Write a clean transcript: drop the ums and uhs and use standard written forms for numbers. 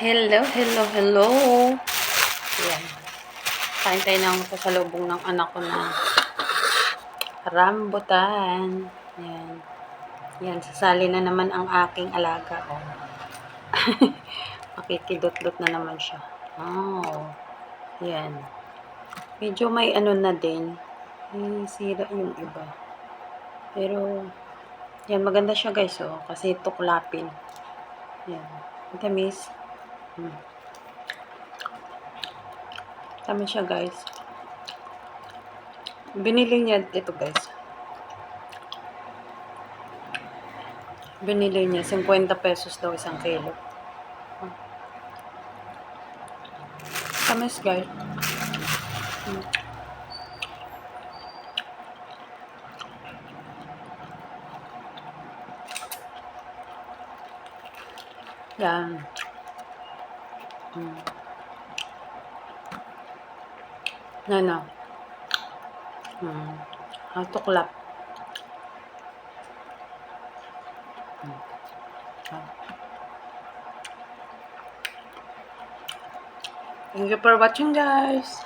Hello, hello, hello. Ayan. Kain tayo ng pasalubong ng anak ko na rambutan. Ayan. Ayan, sasali na naman ang aking alaga. Oh. Makikidot-dot na naman siya. Oh. Ayan. Medyo may ano na din. May sira yung iba. Pero, yan, maganda siya guys, oh. Kasi tuklapin. Ayan. Tamis. Tamis siya guys. Binili niya ito guys. Binili niya 50 pesos daw isang kilo. Tamis guys. Yan. Ano? Tuklap. Thank you for watching guys.